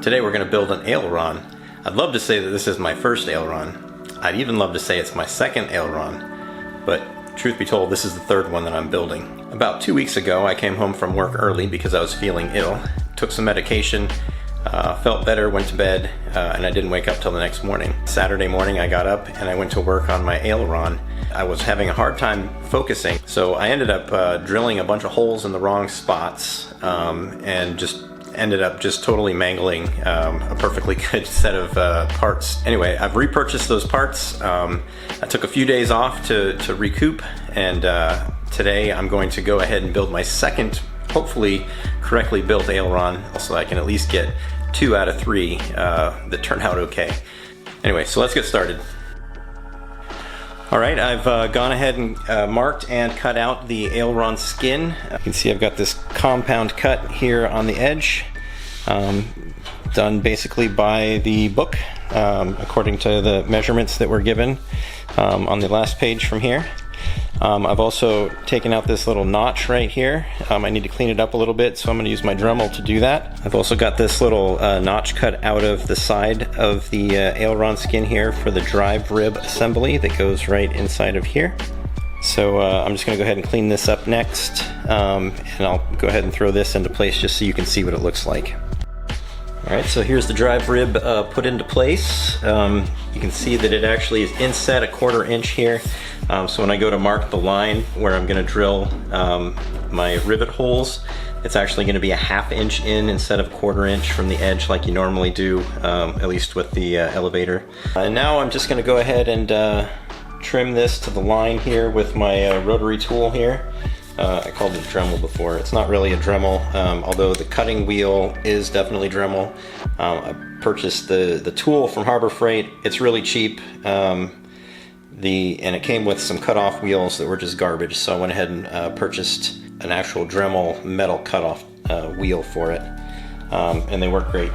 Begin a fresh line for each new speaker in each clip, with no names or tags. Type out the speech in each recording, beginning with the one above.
Today we're going to build an aileron. I'd love to say that this is my first aileron. I'd even love to say it's my second aileron, but truth be told, this is the third one that I'm building. About 2 weeks ago, I came home from work early because I was feeling ill, took some medication, felt better, went to bed, and I didn't wake up till the next morning. Saturday morning I got up and I went to work on my aileron. I was having a hard time focusing, so I ended up drilling a bunch of holes in the wrong spots and just ended up totally mangling a perfectly good set of parts. Anyway, I've repurchased those parts. I took a few days off to recoup, and today I'm going to go ahead and build my second, hopefully correctly built aileron, so I can at least get 2 out of 3 that turn out okay. Anyway, so let's get started. Alright, I've gone ahead and marked and cut out the aileron skin. You can see I've got this compound cut here on the edge, done basically by the book, according to the measurements that were given on the last page from here. I've also taken out this little notch right here. I need to clean it up a little bit, so I'm going to use my Dremel to do that. I've also got this little notch cut out of the side of the aileron skin here for the drive rib assembly that goes right inside of here. So I'm just going to go ahead and clean this up next, and I'll go ahead and throw this into place just so you can see what it looks like. Alright, so here's the drive rib put into place. You can see that it actually is inset a 1/4 inch here. So when I go to mark the line where I'm going to drill my rivet holes, it's actually going to be a 1/2 inch in instead of 1/4 inch from the edge like you normally do, at least with the elevator. And now I'm just going to go ahead and trim this to the line here with my rotary tool here. I called it a Dremel before. It's not really a Dremel, although the cutting wheel is definitely Dremel. I purchased the tool from Harbor Freight. It's really cheap, and it came with some cutoff wheels that were just garbage, so I went ahead and purchased an actual Dremel metal cutoff wheel for it, and they work great.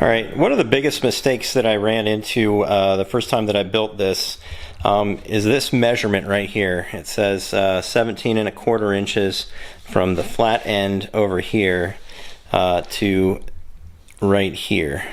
Alright, one of the biggest mistakes that I ran into the first time that I built this is this measurement right here. It says 17 1/4 inches from the flat end over here to right here.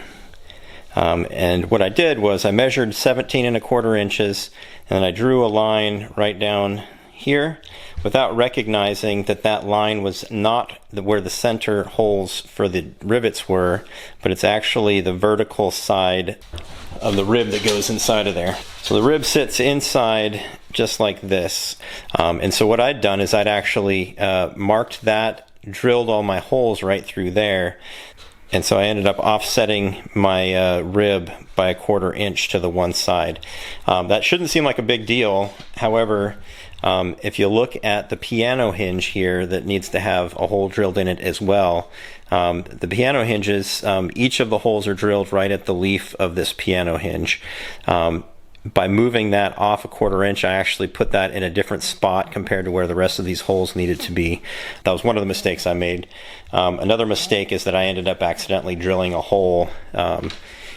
And what I did was I measured 17 1/4 inches, and then I drew a line right down here without recognizing that that line was not where the center holes for the rivets were, but it's actually the vertical side of the rib that goes inside of there. So the rib sits inside just like this. And so what I'd done is I'd actually marked that, drilled all my holes right through there, and so I ended up offsetting my rib by a 1/4 inch to the one side. That shouldn't seem like a big deal. However, if you look at the piano hinge here that needs to have a hole drilled in it as well, the piano hinges, each of the holes are drilled right at the leaf of this piano hinge. By moving that off a 1/4 inch, I actually put that in a different spot compared to where the rest of these holes needed to be. That was one of the mistakes I made. Another mistake is that I ended up accidentally drilling a hole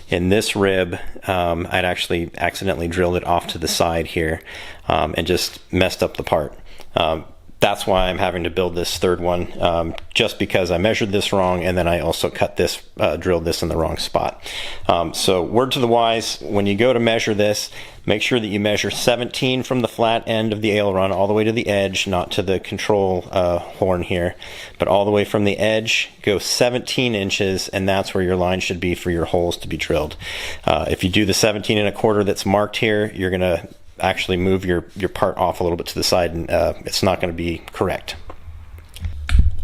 in this rib. I'd actually accidentally drilled it off to the side here and just messed up the part. That's why I'm having to build this third one, just because I measured this wrong, and then I also cut this, drilled this in the wrong spot. So word to the wise, when you go to measure this, make sure that you measure 17 from the flat end of the aileron all the way to the edge, not to the control horn here, but all the way from the edge, go 17 inches, and that's where your line should be for your holes to be drilled. If you do the 17 1/4 that's marked here, you're gonna actually move your part off a little bit to the side, and it's not going to be correct.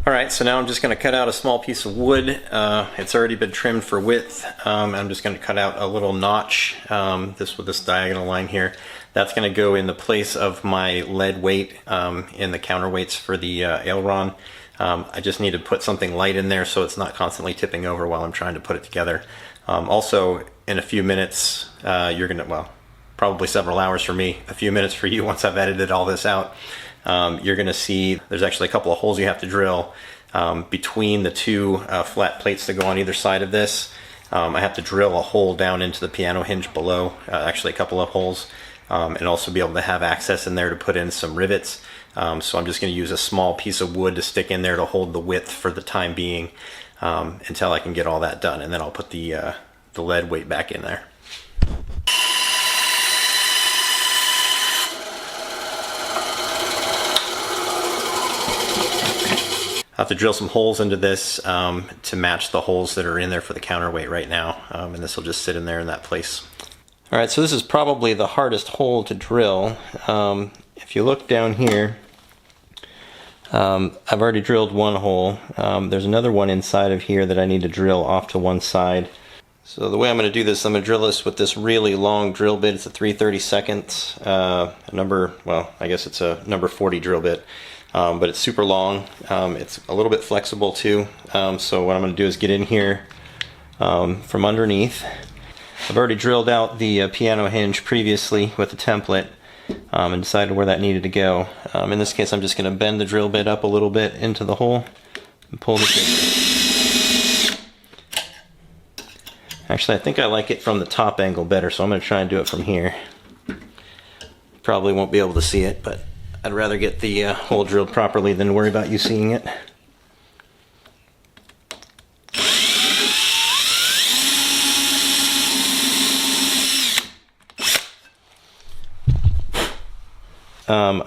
Alright, so now I'm just going to cut out a small piece of wood. It's already been trimmed for width. I'm just going to cut out a little notch, with this diagonal line here. That's going to go in the place of my lead weight in the counterweights for the aileron. I just need to put something light in there so it's not constantly tipping over while I'm trying to put it together. Also, in a few minutes, you're going to, well, probably several hours for me, a few minutes for you once I've edited all this out. You're going to see there's actually a couple of holes you have to drill between the two flat plates that go on either side of this. I have to drill a hole down into the piano hinge below, actually a couple of holes, and also be able to have access in there to put in some rivets. So I'm just going to use a small piece of wood to stick in there to hold the width for the time being until I can get all that done, and then I'll put the lead weight back in there. I have to drill some holes into this to match the holes that are in there for the counterweight right now, and this will just sit in there in that place. Alright, so this is probably the hardest hole to drill. If you look down here, I've already drilled one hole. There's another one inside of here that I need to drill off to one side. So the way I'm going to do this, I'm going to drill this with this really long drill bit. It's a 3/32, number, well, I guess it's a number 40 drill bit. But it's super long. It's a little bit flexible too. So what I'm going to do is get in here from underneath. I've already drilled out the piano hinge previously with the template and decided where that needed to go. In this case, I'm just going to bend the drill bit up a little bit into the hole and pull this in. Actually, I think I like it from the top angle better, so I'm going to try and do it from here. Probably won't be able to see it, but I'd rather get the hole drilled properly than worry about you seeing it.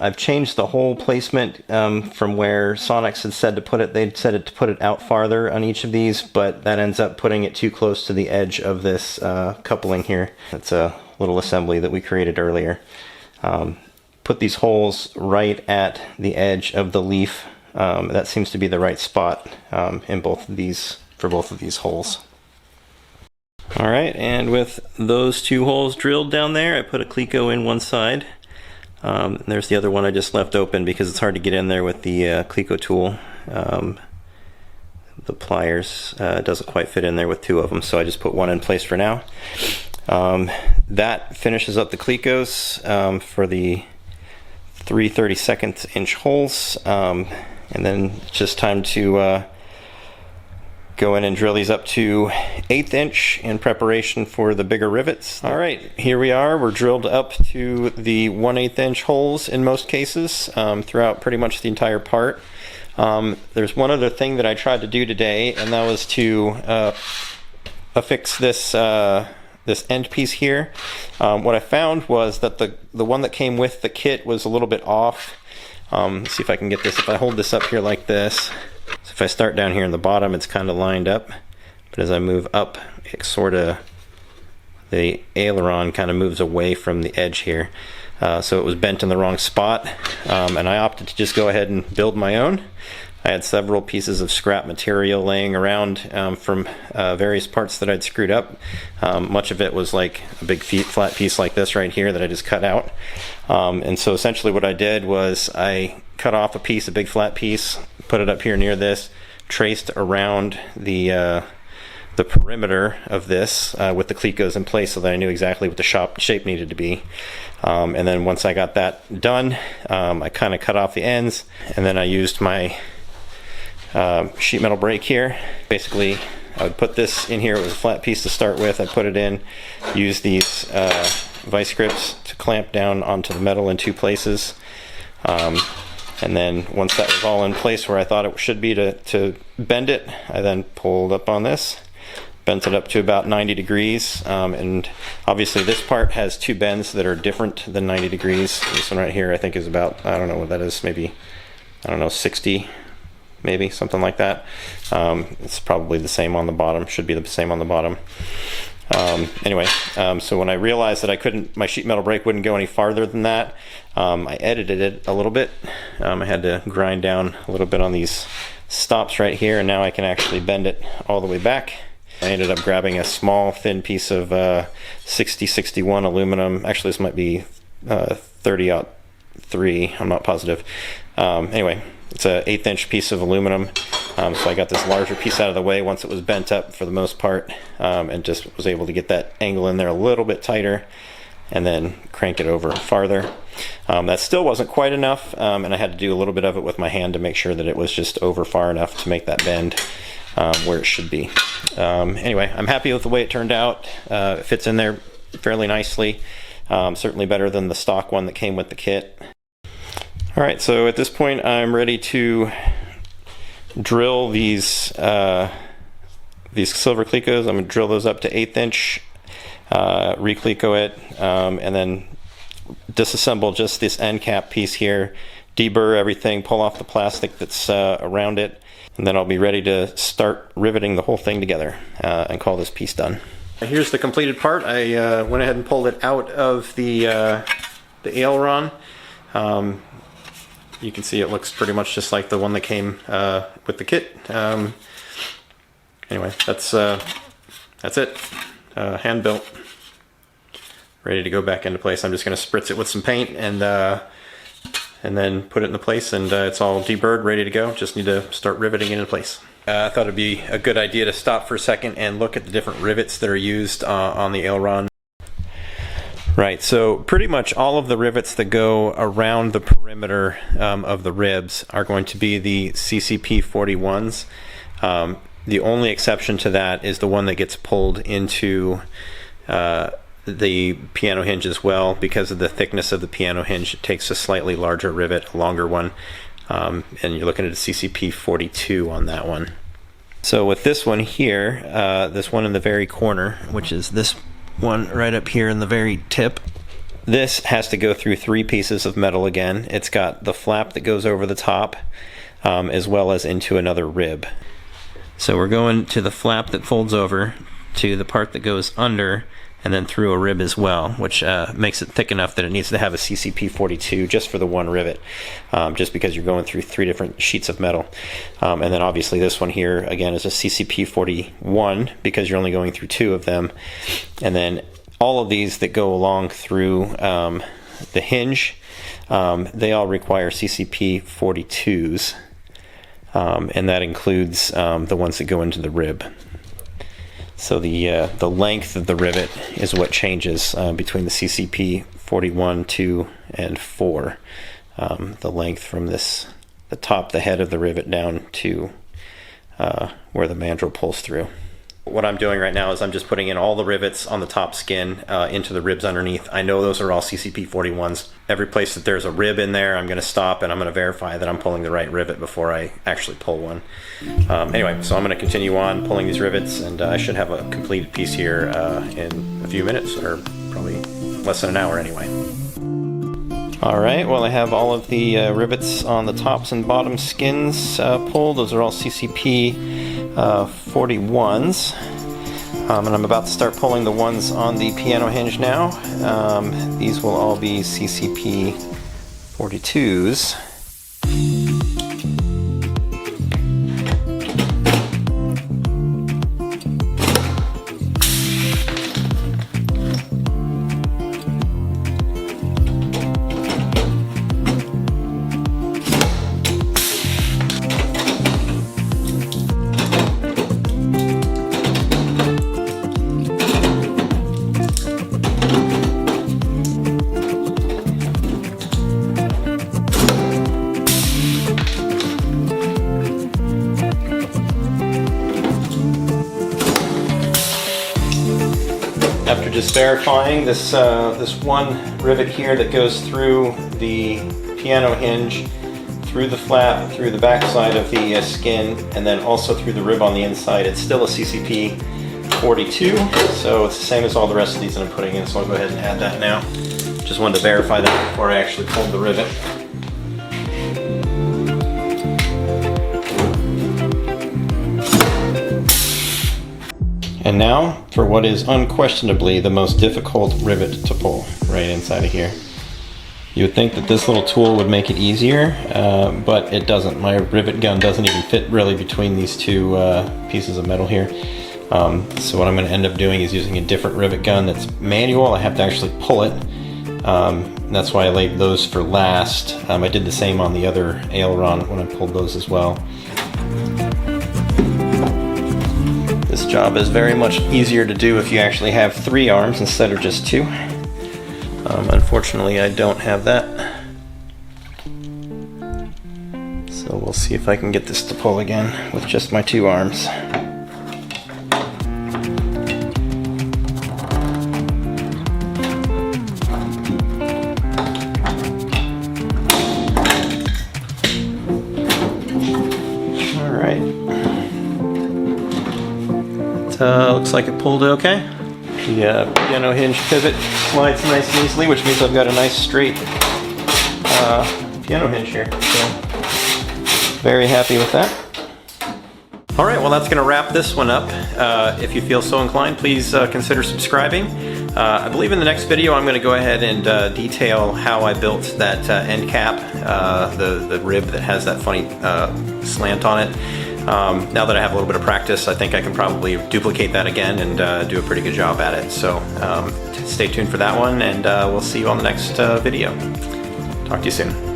I've changed the hole placement from where Sonex had said to put it. They'd said to put it out farther on each of these, but that ends up putting it too close to the edge of this coupling here. It's a little assembly that we created earlier. Put these holes right at the edge of the leaf. That seems to be the right spot in both of these, for both of these holes. Alright, and with those two holes drilled down there, I put a cleco in one side. There's the other one I just left open because it's hard to get in there with the cleco tool. The pliers doesn't quite fit in there with two of them, so I just put one in place for now. That finishes up the clecos for the 3/32 inch holes, and then it's just time to go in and drill these up to 1/8 inch in preparation for the bigger rivets. Alright, here we are. We're drilled up to the 1/8 inch holes in most cases throughout pretty much the entire part. There's one other thing that I tried to do today, and that was to affix this this end piece here. What I found was that the one that came with the kit was a little bit off. Let's see if I can get this. If I hold this up here like this, so if I start down here in the bottom, it's kind of lined up, but as I move up, it sort of, the aileron kind of moves away from the edge here. So it was bent in the wrong spot, and I opted to just go ahead and build my own. I had several pieces of scrap material laying around from various parts that I'd screwed up. Much of it was like a big flat piece like this right here that I just cut out. And so essentially what I did was I cut off a piece, a big flat piece, put it up here near this, traced around the perimeter of this with the clecos in place so that I knew exactly what the shape needed to be. And then once I got that done, I kind of cut off the ends, and then I used my sheet metal brake here. Basically, I would put this in here. It was a flat piece to start with. I put it in, use these vice grips to clamp down onto the metal in two places. And then once that was all in place where I thought it should be to bend it, I then pulled up on this, bent it up to about 90 degrees. And obviously this part has two bends that are different than 90 degrees. This one right here I think is about, I don't know what that is, maybe, I don't know, 60, maybe, something like that. It's probably the same on the bottom, should be the same on the bottom. Anyway, so when I realized that I couldn't, my sheet metal brake wouldn't go any farther than that, I edited it a little bit. I had to grind down a little bit on these stops right here, and now I can actually bend it all the way back. I ended up grabbing a small thin piece of 6061 aluminum. Actually, this might be 30-03, I'm not positive. Anyway, it's an 1/8 inch piece of aluminum. So I got this larger piece out of the way once it was bent up for the most part, and just was able to get that angle in there a little bit tighter and then crank it over farther. That still wasn't quite enough, and I had to do a little bit of it with my hand to make sure that it was just over far enough to make that bend where it should be. Anyway, I'm happy with the way it turned out. It fits in there fairly nicely, certainly better than the stock one that came with the kit. Alright, so at this point I'm ready to drill these silver clecos. I'm going to drill those up to 1/8 inch, recleco it, and then disassemble just this end cap piece here, deburr everything, pull off the plastic that's around it, and then I'll be ready to start riveting the whole thing together and call this piece done. Here's the completed part. I went ahead and pulled it out of the aileron. You can see it looks pretty much just like the one that came with the kit. Anyway, that's it. Hand built, ready to go back into place. I'm just going to spritz it with some paint and then put it into place, and it's all deburred, ready to go. Just need to start riveting it into place. I thought it'd be a good idea to stop for a second and look at the different rivets that are used on the aileron. Right, so pretty much all of the rivets that go around the perimeter of the ribs are going to be the CCP 41s. The only exception to that is the one that gets pulled into the piano hinge as well. Because of the thickness of the piano hinge, it takes a slightly larger rivet, a longer one, and you're looking at a CCP 42 on that one. So with this one here, this one in the very corner, which is this one right up here in the very tip, this has to go through 3 pieces of metal again. It's got the flap that goes over the top, as well as into another rib. So we're going to the flap that folds over, to the part that goes under, and then through a rib as well, which makes it thick enough that it needs to have a CCP 42 just for the one rivet, just because you're going through 3 different sheets of metal. And then obviously this one here again is a CCP 41 because you're only going through 2 of them. And then all of these that go along through the hinge, they all require CCP 42s, and that includes the ones that go into the rib. So the length of the rivet is what changes between the CCP 41, 2, and 4. The length from the top, the head of the rivet, down to where the mandrel pulls through. What I'm doing right now is I'm just putting in all the rivets on the top skin into the ribs underneath. I know those are all CCP 41s. Every place that there's a rib in there, I'm going to stop and I'm going to verify that I'm pulling the right rivet before I actually pull one. Anyway, so I'm going to continue on pulling these rivets, and I should have a completed piece here in a few minutes, or probably less than an hour anyway. Alright, well I have all of the rivets on the tops and bottom skins pulled. Those are all CCP 41s. And I'm about to start pulling the ones on the piano hinge now. These will all be CCP 42s. After just verifying this one rivet here that goes through the piano hinge, through the flap, through the back side of the skin, and then also through the rib on the inside, it's still a CCP 42, so it's the same as all the rest of these that I'm putting in, so I'll go ahead and add that now. Just wanted to verify that before I actually pulled the rivet. And now for what is unquestionably the most difficult rivet to pull right inside of here. You would think that this little tool would make it easier, but it doesn't. My rivet gun doesn't even fit really between these two pieces of metal here. So what I'm going to end up doing is using a different rivet gun that's manual. I have to actually pull it. That's why I laid those for last. I did the same on the other Aileron when I pulled those as well. This job is very much easier to do if you actually have 3 arms instead of just 2. Unfortunately, I don't have that. So we'll see if I can get this to pull again with just my 2 arms. Alright. Looks like it pulled okay. The piano hinge pivot slides nice and easily, which means I've got a nice straight piano hinge here. So very happy with that. All right, well that's going to wrap this one up. If you feel so inclined, please consider subscribing. I believe in the next video I'm going to go ahead and detail how I built that end cap, the rib that has that funny slant on it. Now that I have a little bit of practice, I think I can probably duplicate that again and do a pretty good job at it. So stay tuned for that one, and we'll see you on the next video. Talk to you soon.